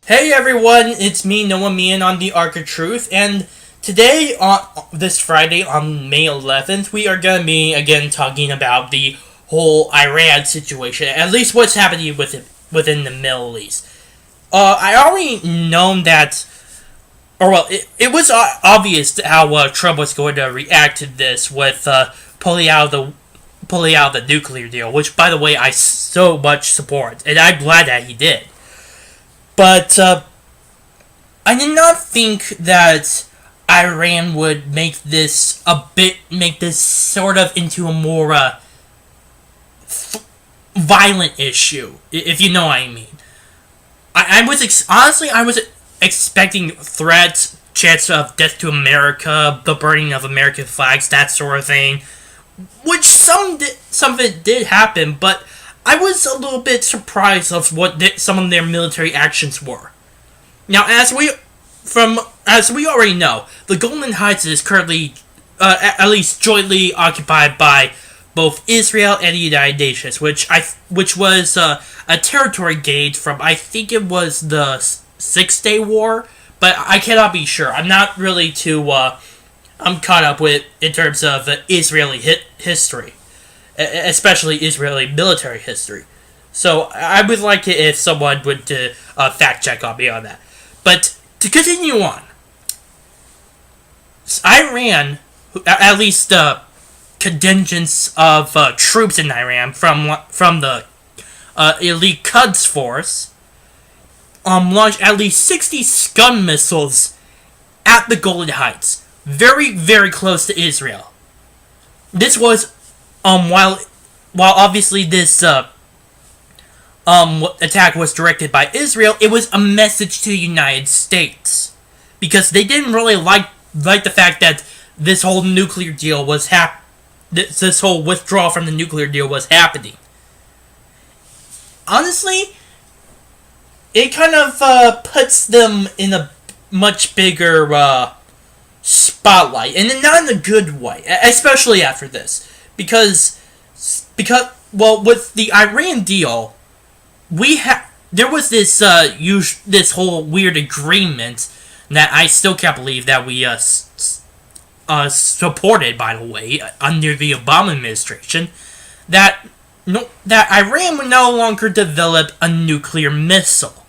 Hey everyone, it's me, Noah Meehan on the Arc of Truth, and today, on this Friday, on May 11th, we are going to be, again, talking about the whole Iran situation, at least what's happening within the Middle East. I already known that, it was obvious how Trump was going to react to this with pulling out of the nuclear deal, which, by the way, I so much support, and I'm glad that he did. But I did not think that Iran would make this sort of into a more violent issue, if you know what I mean. I was expecting threats, chance of death to America, the burning of American flags, that sort of thing, which some of it did happen, but I was a little bit surprised of what some of their military actions were. Now, as we already know, the Golden Heights is currently, at least jointly occupied by both Israel and the United Nations, which was a territory gained from, I think it was the 6-Day War, but I cannot be sure. I'm not really I'm caught up with in terms of Israeli history, especially Israeli military history. So I would like it if someone would fact check on me on that. But to continue on, Iran, at least contingents of troops in Iran from the elite Quds force, launched at least 60 Scud missiles at the Golden Heights, very, very close to Israel. This was while obviously this attack was directed by Israel, it was a message to the United States, because they didn't really like the fact that this whole nuclear deal was this whole withdrawal from the nuclear deal was happening. Honestly, it kind of puts them in a much bigger spotlight, and not in a good way, especially after this. Because with the Iran deal, there was this this whole weird agreement that I still can't believe that we supported, by the way, under the Obama administration, that Iran would no longer develop a nuclear missile.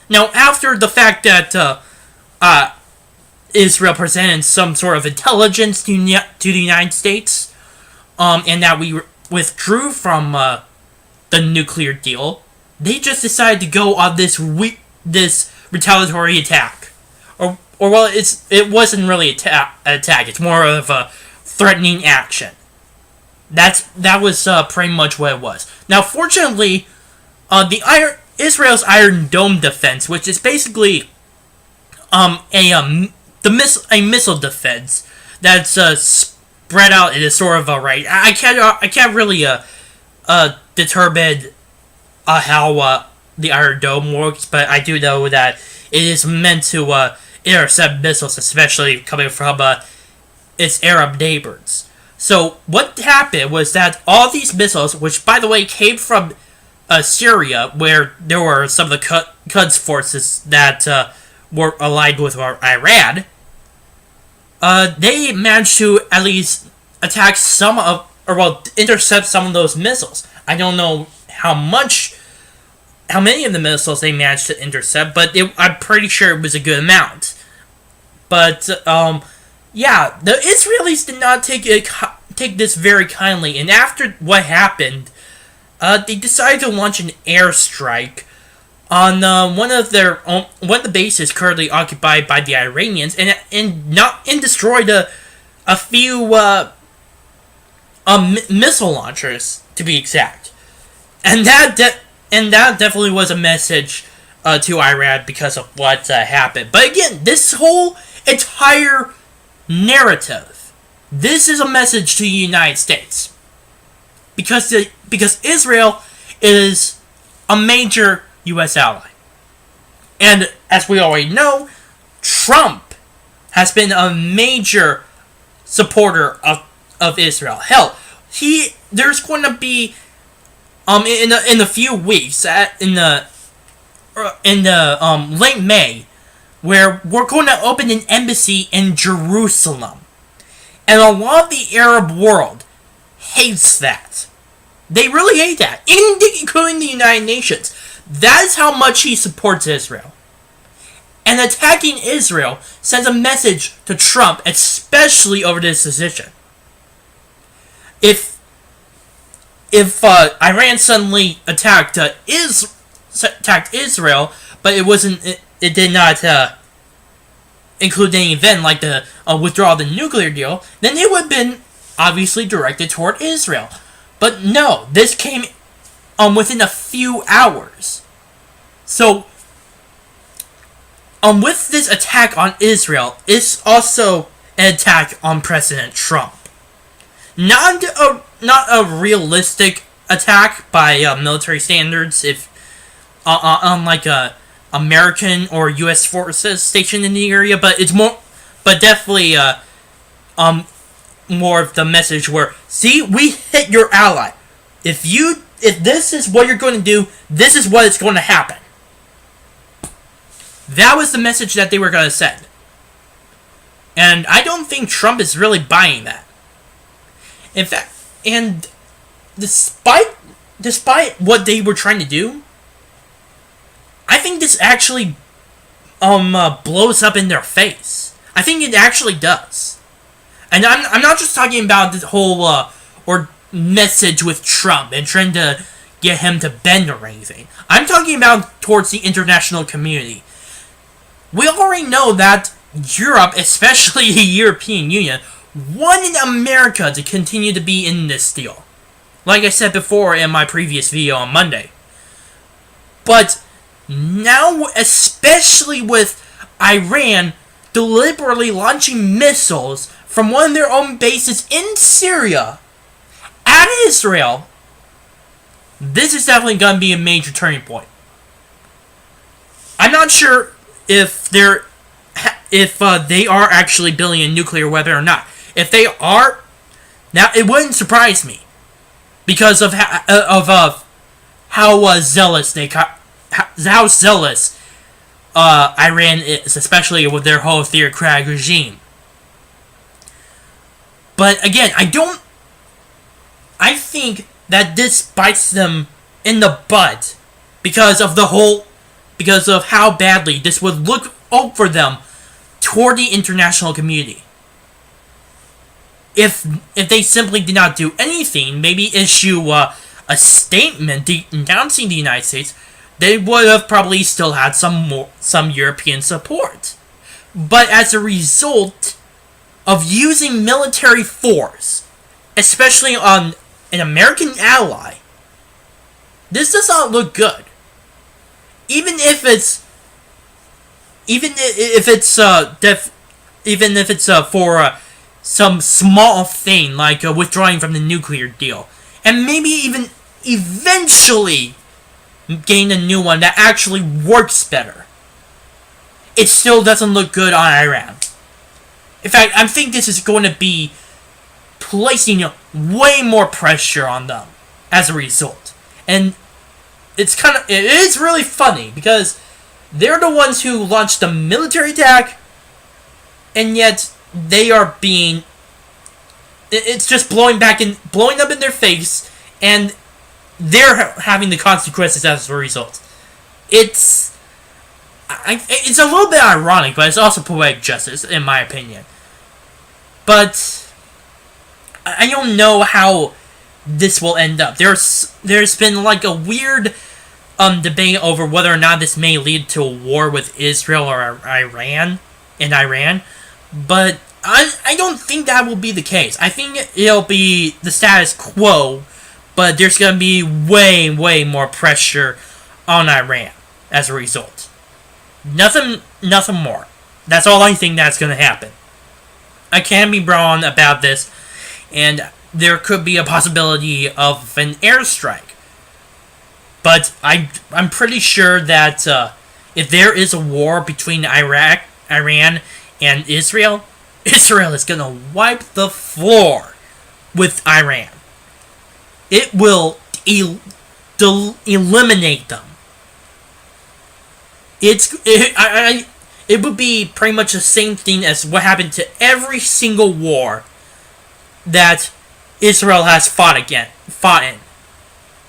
Now, after the fact that Israel presented some sort of intelligence to the United States, and that we withdrew from the nuclear deal, they just decided to go on this retaliatory attack, or it wasn't really an attack. It's more of a threatening action. That was pretty much what it was. Now, fortunately, Israel's Iron Dome defense, which is basically a missile defense that's spread out in a sort of a right. I can't really determine how the Iron Dome works, but I do know that it is meant to intercept missiles, especially coming from its Arab neighbors. So what happened was that all these missiles, which by the way came from Syria, where there were some of the Quds forces that were aligned with Iran, they managed to at least attack intercept some of those missiles. I don't know how many of the missiles they managed to intercept, but I'm pretty sure it was a good amount. But yeah, the Israelis did not take this very kindly, and after what happened, they decided to launch an airstrike on one of the bases currently occupied by the Iranians, and destroyed a few missile launchers, to be exact. And that definitely was a message to Iran because of what happened. But again, this whole entire narrative, this is a message to the United States, because Israel is a major U.S. ally, and as we already know, Trump has been a major supporter of Israel. Hell, there's going to be in a few weeks in the late May, where we're going to open an embassy in Jerusalem, and a lot of the Arab world hates that. They really hate that, including the United Nations. That is how much he supports Israel. And attacking Israel sends a message to Trump, especially over this decision. If Iran suddenly attacked Israel, but it did not include any event like the withdrawal of the nuclear deal, then it would have been obviously directed toward Israel. But no, this came within a few hours. So, with this attack on Israel, it's also an attack on President Trump. Not a realistic attack by military standards, if unlike American or U.S. forces stationed in the area, but definitely more of the message where, see, we hit your ally. If this is what you're going to do, this is what is going to happen. That was the message that they were going to send. And I don't think Trump is really buying that. In fact, and despite what they were trying to do, I think this actually blows up in their face. I think it actually does. And I'm not just talking about the whole or message with Trump and trying to get him to bend or anything. I'm talking about towards the international community. We already know that Europe, especially the European Union, wanted America to continue to be in this deal. Like I said before in my previous video on Monday. But now, especially with Iran deliberately launching missiles from one of their own bases in Syria at Israel, this is definitely going to be a major turning point. I'm not sure if they are actually building a nuclear weapon or not. If they are, now it wouldn't surprise me because of how zealous Iran is, especially with their whole theocratic regime. But again, I think that this bites them in the butt because of how badly this would look out for them toward the international community. If they simply did not do anything, maybe issue a statement denouncing the United States, they would have probably still had some European support. But as a result of using military force, especially on an American ally, this does not look good. Even if it's for some small thing like withdrawing from the nuclear deal, and maybe even eventually getting a new one that actually works better, it still doesn't look good on Iran. In fact, I think this is going to be placing way more pressure on them as a result. And it is really funny because they're the ones who launched the military attack, and yet they are it's just blowing up in their face, and they're having the consequences as a result. It's a little bit ironic, but it's also poetic justice, in my opinion. But I don't know how this will end up. There's been like a weird debate over whether or not this may lead to a war with Israel or Iran, but I don't think that will be the case. I think it'll be the status quo, but there's going to be way, way more pressure on Iran as a result. Nothing more. That's all I think that's going to happen. I can be wrong about this, and there could be a possibility of an airstrike. But I'm pretty sure that if there is a war between Iran, and Israel is going to wipe the floor with Iran. it will eliminate them. It would be pretty much the same thing as what happened to every single war that Israel has fought in,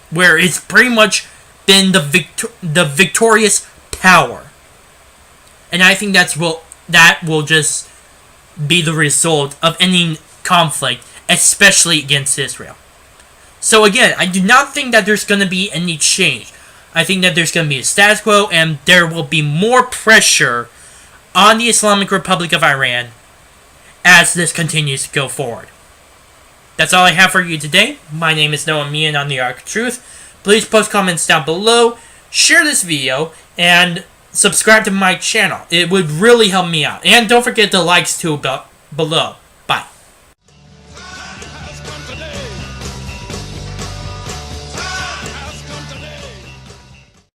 where it's pretty much been the victorious power. And I think that will just be the result of any conflict, especially against Israel. So again, I do not think that there's going to be any change. I think that there's going to be a status quo, and there will be more pressure on the Islamic Republic of Iran as this continues to go forward. That's all I have for you today. My name is Noah Meehan on the Arc of Truth. Please post comments down below, share this video, and subscribe to my channel. It would really help me out. And don't forget the likes too below. Bye.